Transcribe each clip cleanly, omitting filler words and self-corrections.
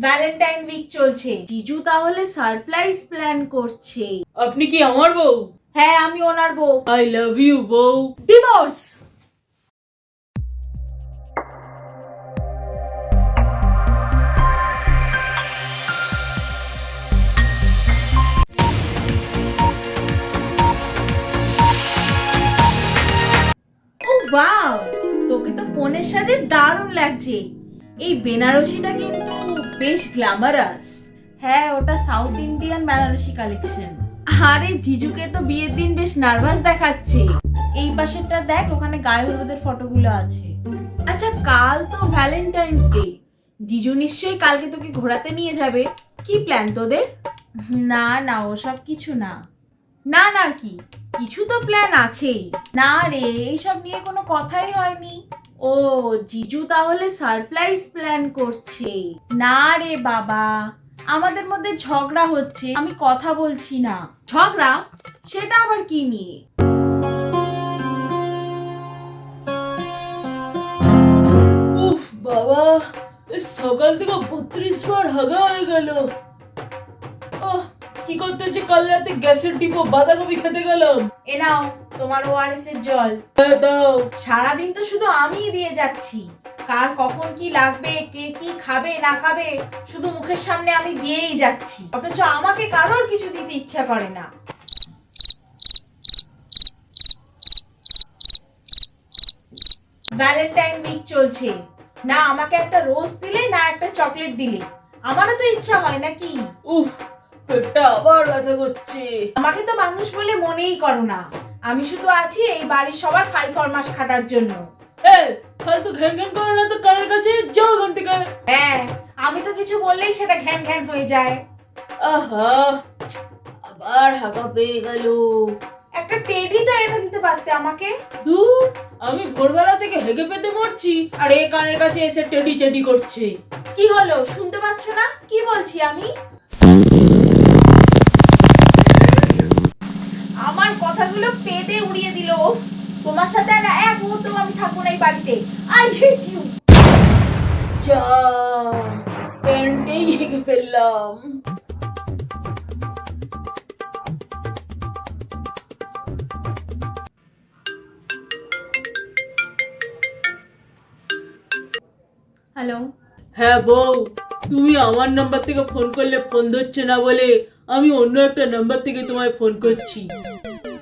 Valentine week চলছে, জিজু তাহলে সারপ্রাইজ প্ল্যান করছে। আপনি কি আমার বউ? হ্যাঁ, আমি ওনার বউ। আই লাভ ইউ বউ। ডিভোর্স। ও ওয়াও, তোকে তো পনের সাজে দারুণ লাগছে। এই বেনারসিটা কিন্তু বেশ গ্ল্যামারাস। হ্যাঁ, ওটা সাউথ ইন্ডিয়ান বেনারসি কালেকশন। আরে জিজুকে তো বিয়ের দিন বেশ নার্ভাস দেখাচ্ছে। এই পাশেরটা দেখ, ওখানে গায়ে হলুদের ফটোগুলো আছে। আচ্ছা, কাল তো ভ্যালেন্টাইন্স ডে, জিজু নিশ্চয়ই কালকে তোকে ঘোরাতে নিয়ে যাবে। কি প্ল্যান তোদের? না না, ওসব কিছু না। না না, কি কিছু তো প্ল্যান আছেই। না রে, এইসব নিয়ে কোনো কথাই হয়নি। ও, জিজু তাহলে সারপ্রাইজ প্ল্যান করছে। না রে বাবা, আমাদের মধ্যে ঝগড়া হচ্ছে, আমি কথা বলছি না। ঝগড়া? সেটা আবার কি নিয়ে? উফ বাবা, সকাল থেকে 32 বার হাগা হয়ে গেল। কি করতে হচ্ছে, কাল রাতে গ্যাসের ডিপো বাঁধাকপি খেতে গেলাম। এ নাও তোমার ওআরএস এর জল। দাও। সারাদিন তো শুধু আমিই দিয়ে যাচ্ছি। কার কখন কি লাগবে, কে কি খাবে না খাবে, শুধু মুখের সামনে আমি দিয়েই যাচ্ছি, অথচ আমাকে কারোর কিছু দিতে ইচ্ছা করে না। ভ্যালেন্টাইন উইক চলছে, না আমাকে একটা রোজ দিলে না একটা চকলেট দিলে। আমারও তো ইচ্ছা হয় নাকি? উফ, পেটটা আবার ব্যথা করছে। আমাকে তো মানুষ বলে মনেই করো না। আমি শুধু আছি এই বাড়ির সবার ফাই ফরমাস খাটার জন্য। ফালতু ঘ্যান ঘ্যান করো না তো কানের কাছে, যাও ওখান থেকে। হ্যাঁ, আমি তো কিছু বললেই সেটা ঘ্যান ঘ্যান হয়ে যায়। আহা, আবার হাগা পেয়ে গেল। একটা টেডি তো এনে দিতে পারতে আমাকে। দূর, আমি ভোরবেলা থেকে হেগে পেতে মরছি আর এ কানের কাছে এসে টেডি চেডি করছে। কি হলো, শুনতে পাচ্ছ না কি বলছি আমি? আমার কথাগুলো পেদে উড়িয়ে দিল। তোমার সাথে আর এক মুহূর্ত আমি থাকবো না এই বাড়িতে। I hate you. যা, প্যান্টেই হেগে ফেললাম। হ্যালো। হ্যাঁ বউ, তুমি আমার নাম্বার থেকে ফোন করলে ফোন ধরছে না বলে আমি অন্য একটা নাম্বার থেকে তোমায় ফোন করছি।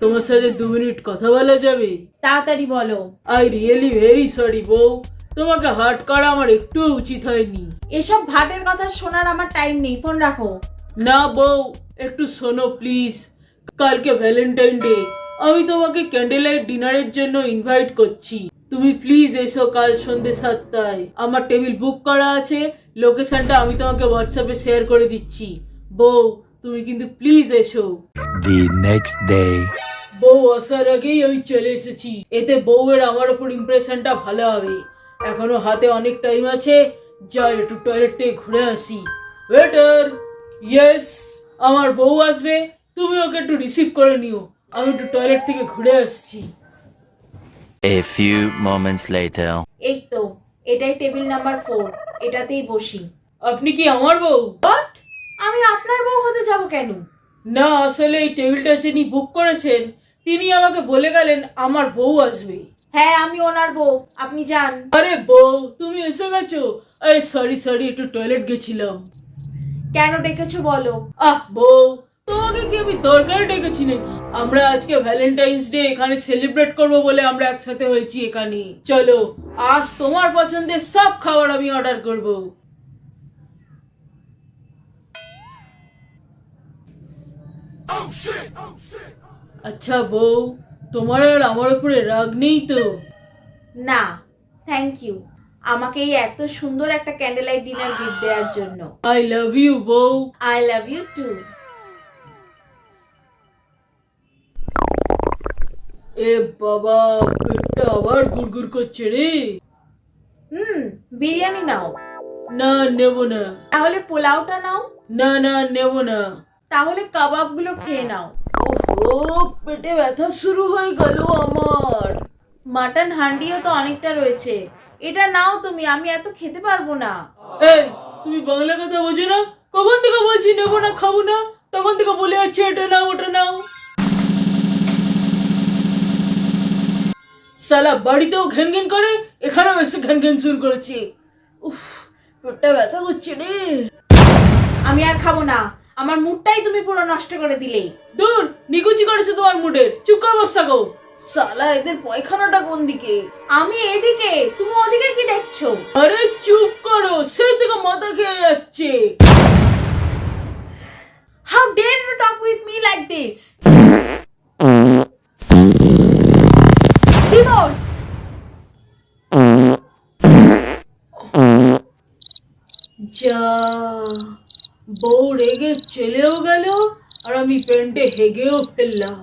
তোমার সাথে 2 মিনিট কথা বলা যাবে? তাড়াতাড়ি বলো। আই রিয়েলি ভেরি সরি বউ, তোমাকে হার্ট করা আমার একটু উচিত হয়নি। এসব ভাটের কথা শোনার আমার টাইম নেই, ফোন রাখো। না বউ, একটু শোনো প্লিজ। কালকে ভ্যালেন্টাইন ডে, আমি তোমাকে ক্যান্ডেল লাইট ডিনারের জন্য ইনভাইট করছি। তুমি প্লিজ এসো কাল সন্ধ্যে 7টায়। আমার টেবিল বুক করা আছে, লোকেশনটা আমি তোমাকে হোয়াটসঅ্যাপে শেয়ার করে দিচ্ছি। বউ, তুমি কিন্তু প্লিজ এসো। The next day. বউ আসার আগেই আমি চলে এসেছি, এতে বউয়ের আমার উপর ইমপ্রেশনটা ভালো হবে। এখনো হাতে অনেক টাইম আছে, যাই একটু টয়লেট থেকে ঘুরে আসি। ওয়েটার। ইয়েস, আমার বউ আসবে, তুমি ওকে একটু রিসিভ করে নিও, আমি একটু টয়লেট থেকে ঘুরে আসছি। A few moments later. এই তো, এটাই টেবিল নাম্বার 4, এটাতেই বসি। আপনি কি আমার বউ? হোয়াট? আমি আপনার বউ হতে যাব কেন? না, আসলে এই টেবিলটা যিনি বুক করেছেন তিনি আমাকে বলে গেলেন আমার বউ আসবে। হ্যাঁ, আমি ওনার বউ, আপনি যান। আরে বউ, তুমি এসে গেছো? আরে সরি, একটু টয়লেট গেছিলাম। কেন ডেকেছো বলো? বউ, তোমাকে কি আমি দরকার ডেকেছি নাকি? আমরা আজকে ভ্যালেন্টাইন্স ডে এখানে সেলিব্রেট করব বলে আমরা একসাথে হয়েছি এখানে। চলো, আজ তোমার পছন্দের সব খাবার আমি অর্ডার করব। আচ্ছা বউ, তোমার আর আমার উপরে রাগ নেই তো? না, থ্যাংক ইউ আমাকে এই এত সুন্দর একটা ক্যান্ডেল লাইট ডিনার গিফট দেওয়ার জন্য। আই লাভ ইউ বউ। I love you too. এ বাবা, পেটটা আবার গুড়গুড় করছে রে। বিরিয়ানি নাও। না, নেব না। তাহলে পোলাওটা নাও। না, নেব না। তাহলে কাবাবগুলো খেয়ে নাও। ওহো, পেটে ব্যথা শুরু হয়ে গেল আমার। মাটন হান্ডিও তো অনেকটা রয়েছে, এটা নাও তুমি, আমি এত খেতে পারবো না। এই, তুমি বাংলা কথা বোঝো না? কখন থেকে বলছি নেবো না, খাবো না, তখন থেকে বলে যাচ্ছে এটা নাও ওটা নাও। সালা বাড়িতেও ঘ্যান ঘ্যান করে, এখানেও এসে ঘ্যান ঘ্যান শুরু করেছে। উফ, পেটটা ব্যথা করছে রে। আমি আর খাবো না, আমার মুডটাই তুমি পুরো নষ্ট করে দিলে। দূর, নিকুচি করেছে তোমার মুডের, চুপ করে বসে থাকো। সালা এদের পয়খানাটা কোন দিকে? আমি এদিকে, তুমি ওদিকে কি দেখছো? আরে চুপ করো, সে থেকে মাথা খেয়ে যাচ্ছে। How dare you talk with me like this? Divorce! যা, বউ রেগে চলেও গেল আর আমি প্যান্টে হেগেও ফেললাম।